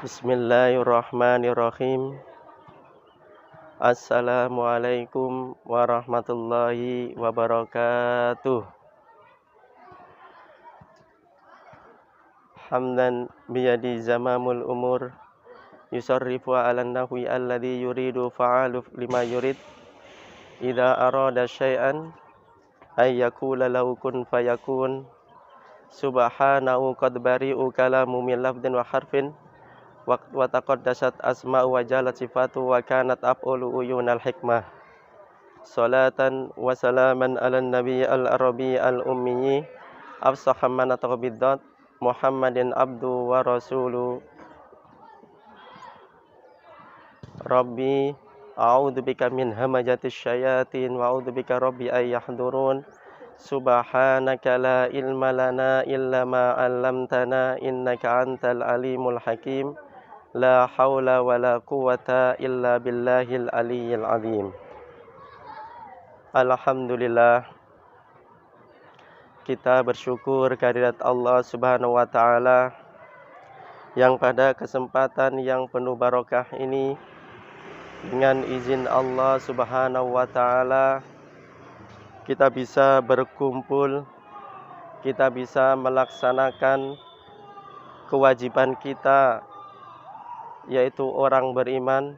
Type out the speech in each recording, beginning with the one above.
Bismillahirrahmanirrahim. Assalamualaikum warahmatullahi wabarakatuh. Hamdan biyadi zamamul umur yusarrifu ala nahwi alladhi yuridu fa'aluf lima yurid. Idza arada syai'an ay yakula lahu kun fayakun. Subhanahu qad bari'u kalamu min lafdin wa harfin wa taqaddasat asma'u wa jalat sifatu wa kanat af'ulu uyunal hikmah. Salatan wa salaman ala nabi al-arabi al-ummi afsaham man taqbidat Muhammadin abdu wa rasulu. Rabbi a'udzu bika min hamajatis syayatin wa a'udzu bika rabbi ay yahdurun. Subhanaka la ilma lana illa ma 'allamtana innaka antal alimul hakim. La haula wa la quwata illa billahil aliyyil azim. Alhamdulillah, kita bersyukur kehadirat Allah Subhanahu wa taala yang pada kesempatan yang penuh barokah ini, dengan izin Allah Subhanahu wa taala, kita bisa berkumpul, kita bisa melaksanakan kewajiban kita, yaitu orang beriman.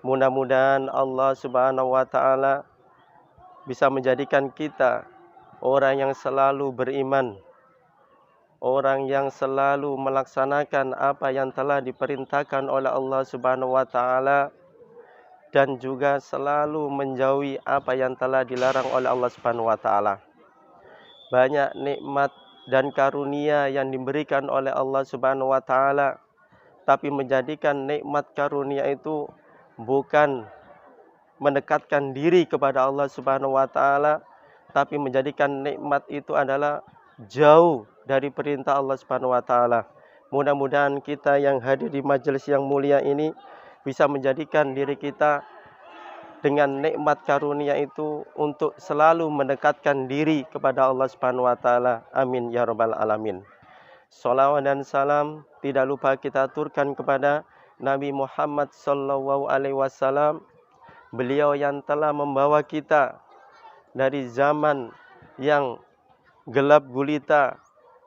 Mudah-mudahan Allah Subhanahu wa taala bisa menjadikan kita orang yang selalu beriman, orang yang selalu melaksanakan apa yang telah diperintahkan oleh Allah Subhanahu wa taala, dan juga selalu menjauhi apa yang telah dilarang oleh Allah Subhanahu wa taala. Banyak nikmat dan karunia yang diberikan oleh Allah Subhanahu wa taala, tapi menjadikan nikmat karunia itu bukan mendekatkan diri kepada Allah Subhanahu wa taala, tapi menjadikan nikmat itu adalah jauh dari perintah Allah Subhanahu wa taala. Mudah-mudahan kita yang hadir di majelis yang mulia ini bisa menjadikan diri kita dengan nikmat karunia itu untuk selalu mendekatkan diri kepada Allah Subhanahu wa taala. Amin ya rabbal alamin. Shalawat dan salam tidak lupa kita aturkan kepada Nabi Muhammad sallallahu alaihi wasallam. Beliau yang telah membawa kita dari zaman yang gelap gulita,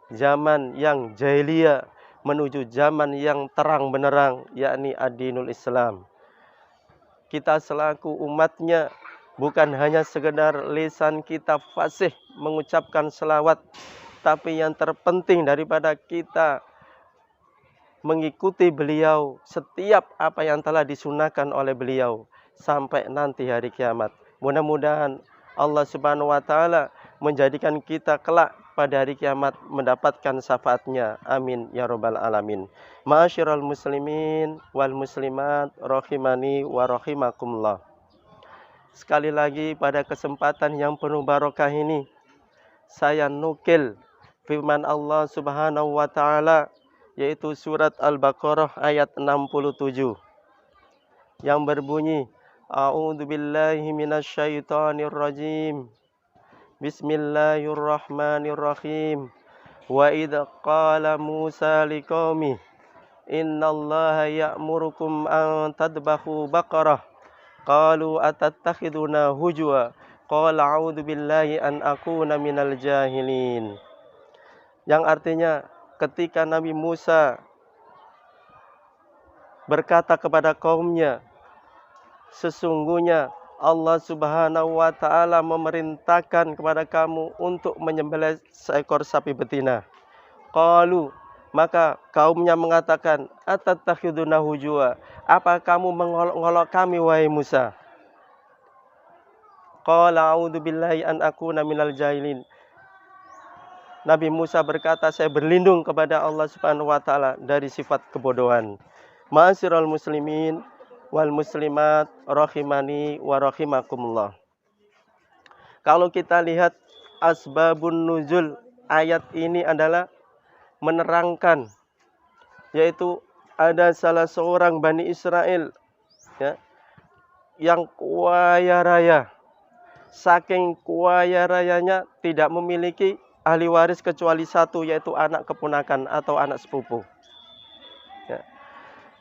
zaman yang jahiliyah, menuju zaman yang terang benderang, yakni ad-dinul Islam. Kita selaku umatnya bukan hanya sekedar lisan kita fasih mengucapkan selawat, tapi yang terpenting daripada kita mengikuti beliau setiap apa yang telah disunahkan oleh beliau sampai nanti hari kiamat. Mudah-mudahan Allah Subhanahu wa taala menjadikan kita kelak pada hari kiamat mendapatkan syafaatnya. Amin ya rabbal alamin. Ma'asyiral muslimin wal muslimat rahimani wa rahimakumullah. Sekali lagi pada kesempatan yang penuh barokah ini, saya nukil firman Allah Subhanahu wa taala, yaitu surat Al-Baqarah ayat 67 yang berbunyi, A'udzu billahi minasyaitonir rajim. Bismillahirrahmanirrahim. Wa idz qala Musa liqaumi innallaha ya'murukum an tadbahu baqarah qalu atattakhiduna hujwa qala a'udzu billahi an akuna minal jahilin. Yang artinya, ketika Nabi Musa berkata kepada kaumnya, sesungguhnya Allah Subhanahu wa taala memerintahkan kepada kamu untuk menyembelih seekor sapi betina. Qalu, maka kaumnya mengatakan, atattakhiduna hujwa, apa kamu mengolok-olok kami wahai Musa? Qala a'udzu billahi an akuna minal jahilin. Nabi Musa berkata, saya berlindung kepada Allah Subhanahu wa taala dari sifat kebodohan. Ma'asyiral muslimin wal muslimat rahimani wa rahimakumullah. Kalau kita lihat asbabun nuzul ayat ini adalah menerangkan, yaitu ada salah seorang Bani Israel, ya, yang kaya raya. Saking kaya rayanya tidak memiliki ahli waris kecuali satu, yaitu anak keponakan atau anak sepupu. Ya.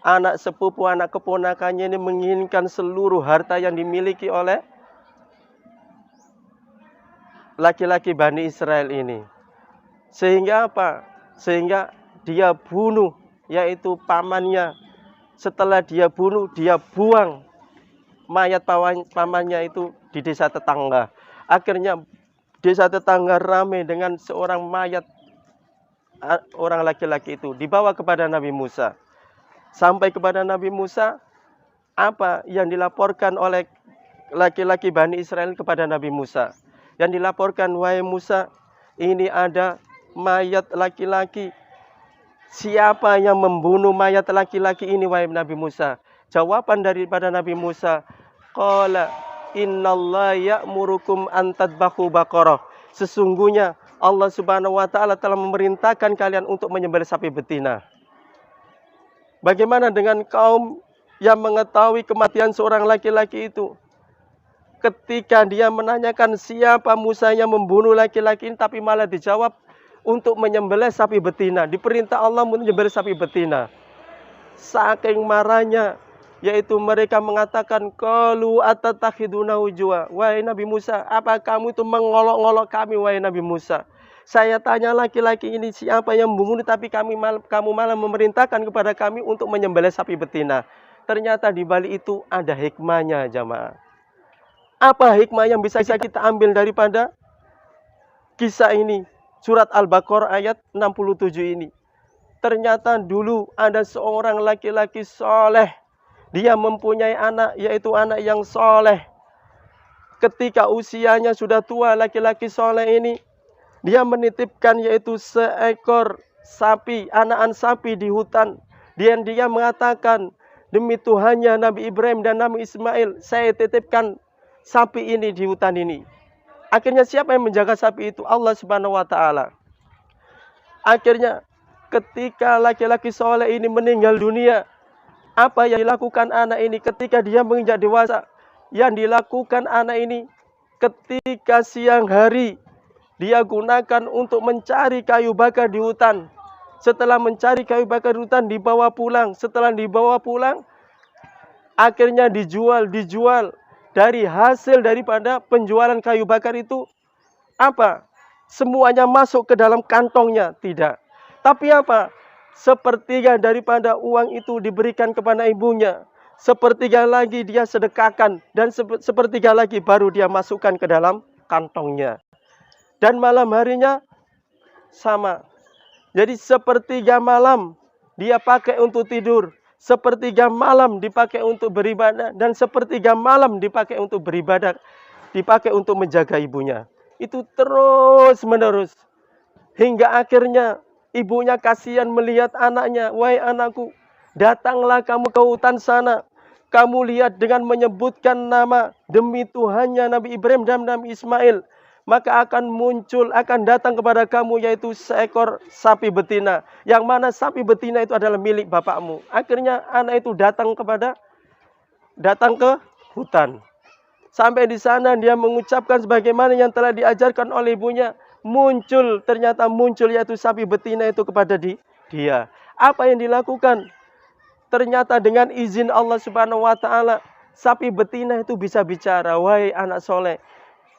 anak sepupu, anak keponakannya ini menginginkan seluruh harta yang dimiliki oleh laki-laki Bani Israel ini. Sehingga apa? Sehingga dia bunuh, yaitu pamannya. Setelah dia bunuh, dia buang mayat pamannya itu di desa tetangga. Akhirnya desa tetangga ramai dengan seorang mayat orang laki-laki itu dibawa kepada Nabi Musa. Sampai kepada Nabi Musa, apa yang dilaporkan oleh laki-laki Bani Israel kepada Nabi Musa? Yang dilaporkan, wahai Musa, ini ada mayat laki-laki. Siapa yang membunuh mayat laki-laki ini, wahai Nabi Musa? Jawaban daripada Nabi Musa, qala innallaha ya'murukum an tadbahu baqarah. Sesungguhnya Allah Subhanahu wa taala telah memerintahkan kalian untuk menyembelih sapi betina. Bagaimana dengan kaum yang mengetahui kematian seorang laki-laki itu? Ketika dia menanyakan siapa Musa yang membunuh laki-laki ini, tapi malah dijawab untuk menyembelih sapi betina. Diperintah Allah menyembelih sapi betina. Saking marahnya, yaitu mereka mengatakan, qalu atatakhiduna hujwa. Wahai Nabi Musa, apa kamu itu mengolok-olok kami, wahai Nabi Musa? Saya tanya laki-laki ini siapa yang membunuh, tapi kamu malah memerintahkan kepada kami untuk menyembelih sapi betina. Ternyata di balik itu ada hikmahnya, jamaah. Apa hikmah yang bisa kita ambil daripada kisah ini? Surat Al-Baqarah ayat 67 ini. Ternyata dulu ada seorang laki-laki soleh. Dia mempunyai anak, yaitu anak yang soleh. Ketika usianya sudah tua, laki-laki soleh ini, dia menitipkan yaitu seekor sapi, anakan sapi di hutan. Dan dia mengatakan, demi Tuhannya Nabi Ibrahim dan Nabi Ismail, saya titipkan sapi ini di hutan ini. Akhirnya siapa yang menjaga sapi itu? Allah Subhanahu wa taala. Akhirnya ketika laki-laki soleh ini meninggal dunia, apa yang dilakukan anak ini ketika dia menginjak dewasa? Yang dilakukan anak ini ketika siang hari, dia gunakan untuk mencari kayu bakar di hutan. Setelah mencari kayu bakar di hutan, dibawa pulang. Setelah dibawa pulang, akhirnya dijual. Dari hasil daripada penjualan kayu bakar itu, apa? Semuanya masuk ke dalam kantongnya? Tidak. Tapi apa? Sepertiga daripada uang itu diberikan kepada ibunya. Sepertiga lagi dia sedekahkan. Dan sepertiga lagi baru dia masukkan ke dalam kantongnya. Dan malam harinya sama. Jadi sepertiga malam dia pakai untuk tidur. Sepertiga malam dipakai untuk beribadah. Dan sepertiga malam dipakai untuk beribadah. Dipakai untuk menjaga ibunya. Itu terus menerus. Hingga akhirnya ibunya kasihan melihat anaknya. Wahai anakku, datanglah kamu ke hutan sana. Kamu lihat dengan menyebutkan nama demi Tuhannya Nabi Ibrahim dan Nabi Ismail. Maka akan muncul, akan datang kepada kamu yaitu seekor sapi betina. Yang mana sapi betina itu adalah milik bapakmu. Akhirnya anak itu datang ke hutan. Sampai di sana dia mengucapkan sebagaimana yang telah diajarkan oleh ibunya. Ternyata muncul yaitu sapi betina itu kepada dia. Apa yang dilakukan? Ternyata dengan izin Allah Subhanahu wa taala, sapi betina itu bisa bicara. Wahai anak soleh,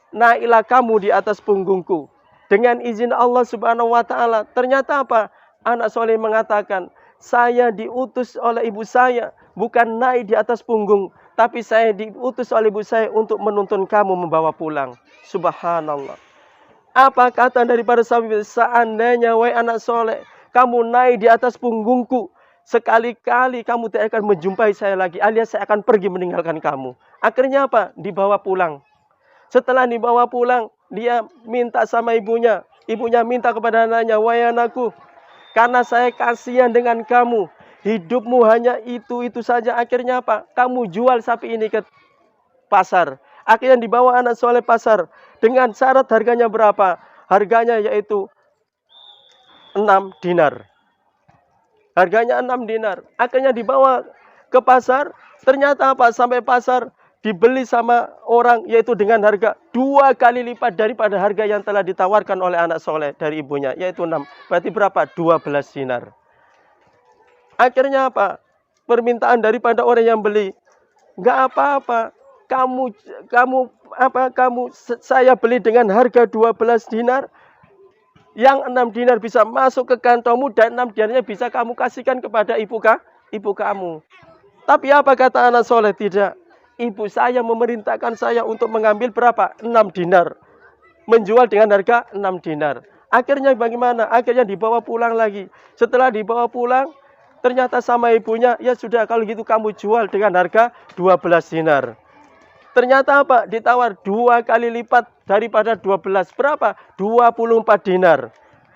naiklah kamu di atas punggungku. Dengan izin Allah Subhanahu wa taala. Ternyata apa? Anak soleh mengatakan, saya diutus oleh ibu saya bukan naik di atas punggung, tapi saya diutus oleh ibu saya untuk menuntun kamu membawa pulang. Subhanallah. Apa kata daripada sahabat? Seandainya wahai anak soleh, kamu naik di atas punggungku, sekali-kali kamu tidak akan menjumpai saya lagi, alias saya akan pergi meninggalkan kamu. Akhirnya apa? Dibawa pulang. Setelah dibawa pulang, dia minta sama ibunya. Ibunya minta kepada anaknya, wahai anakku, karena saya kasihan dengan kamu, hidupmu hanya itu saja. Akhirnya apa? Kamu jual sapi ini ke pasar. Akhirnya dibawa anak soleh pasar. Dengan syarat harganya berapa? Harganya yaitu 6 dinar. Harganya 6 dinar. Akhirnya dibawa ke pasar. Ternyata apa? Sampai pasar dibeli sama orang yaitu dengan harga 2 kali lipat daripada harga yang telah ditawarkan oleh anak soleh dari ibunya, yaitu 6. Berarti berapa? 12 dinar. Akhirnya apa? permintaan daripada orang yang beli. Enggak apa-apa. Saya beli dengan harga 12 dinar. Yang 6 dinar bisa masuk ke kantongmu dan 6 dinarnya bisa kamu kasihkan kepada ibu kamu. Tapi apa kata anak soleh? Tidak. Ibu saya memerintahkan saya untuk mengambil berapa? 6 dinar. Menjual dengan harga 6 dinar. Akhirnya bagaimana? Akhirnya dibawa pulang lagi. Setelah dibawa pulang, ternyata sama ibunya, ya sudah kalau gitu kamu jual dengan harga 12 dinar. Ternyata apa? Ditawar 2 kali lipat daripada 12. Berapa? 24 dinar.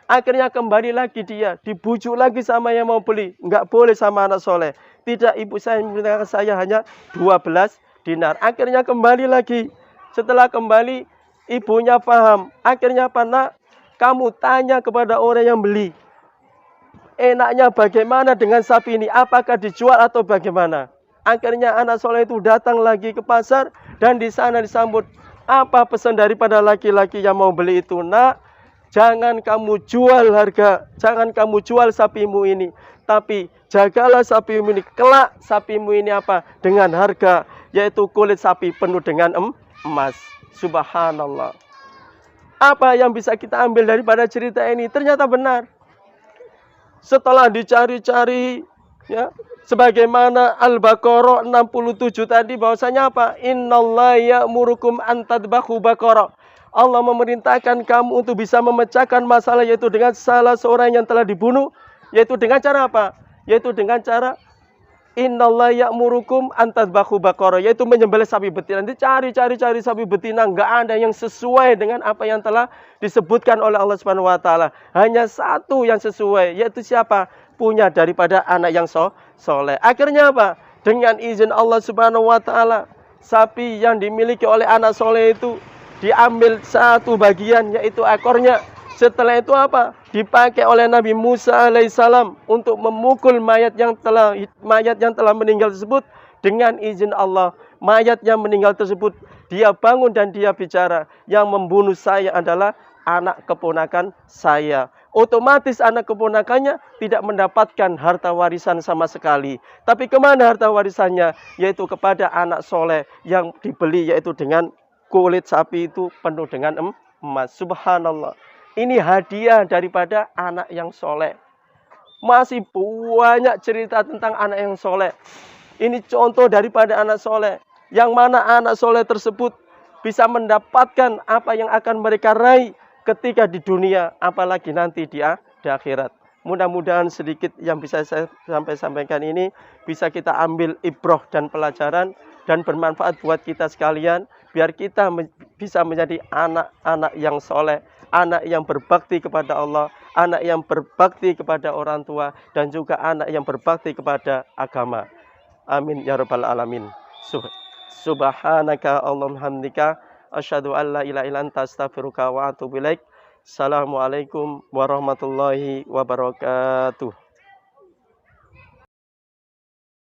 Akhirnya kembali lagi dia. Dibujuk lagi sama yang mau beli. Enggak boleh sama anak soleh. Tidak, ibu saya memerintahkan saya hanya 12 dinar. Akhirnya kembali lagi. Setelah kembali, ibunya paham. Akhirnya apa, nak? Kamu tanya kepada orang yang beli. Enaknya bagaimana dengan sapi ini? Apakah dijual atau bagaimana? Akhirnya anak soleh itu datang lagi ke pasar. Dan di sana disambut. Apa pesan daripada laki-laki yang mau beli itu? Nak, jangan kamu jual harga. Jangan kamu jual sapimu ini. Tapi jagalah sapimu ini. Kelak sapimu ini apa? Dengan harga. Yaitu kulit sapi penuh dengan emas. Subhanallah. Apa yang bisa kita ambil daripada cerita ini? Ternyata benar. Setelah dicari-cari, ya, sebagaimana Al-Baqarah 67 tadi, bahwasanya apa? Innallaha ya'murukum an tadbahu baqarah. Allah memerintahkan kamu untuk bisa memecahkan masalah, yaitu dengan salah seorang yang telah dibunuh, yaitu dengan cara apa? Yaitu dengan cara Innallaha ya'murukum an tadbahu baqarah, yaitu menyembelih sapi betina. Nanti cari sapi betina, enggak ada yang sesuai dengan apa yang telah disebutkan oleh Allah Subhanahu wa taala. Hanya satu yang sesuai, yaitu siapa? Punya daripada anak yang soleh. Akhirnya apa? Dengan izin Allah Subhanahu wa taala, sapi yang dimiliki oleh anak soleh itu diambil satu bagian, yaitu ekornya. Setelah itu apa? Dipakai oleh Nabi Musa alaihissalam untuk memukul mayat yang telah meninggal tersebut dengan izin Allah. Mayat yang meninggal tersebut, dia bangun dan dia bicara, yang membunuh saya adalah anak keponakan saya. Otomatis anak keponakannya tidak mendapatkan harta warisan sama sekali. Tapi kemana harta warisannya? Yaitu kepada anak soleh yang dibeli, yaitu dengan kulit sapi itu penuh dengan emas. Subhanallah. Ini hadiah daripada anak yang soleh. Masih banyak cerita tentang anak yang soleh. Ini contoh daripada anak soleh. Yang mana anak soleh tersebut bisa mendapatkan apa yang akan mereka raih ketika di dunia, apalagi nanti di akhirat. Mudah-mudahan sedikit yang bisa saya sampaikan ini bisa kita ambil ibroh dan pelajaran dan bermanfaat buat kita sekalian, biar kita bisa menjadi anak-anak yang soleh, anak yang berbakti kepada Allah, anak yang berbakti kepada orang tua, dan juga anak yang berbakti kepada agama. Amin ya rabbal alamin. Subhanaka Allahumma hamdika asyhadu an la ilaha illa anta astaghfiruka wa atubu ilaik. Assalamualaikum warahmatullahi wabarakatuh.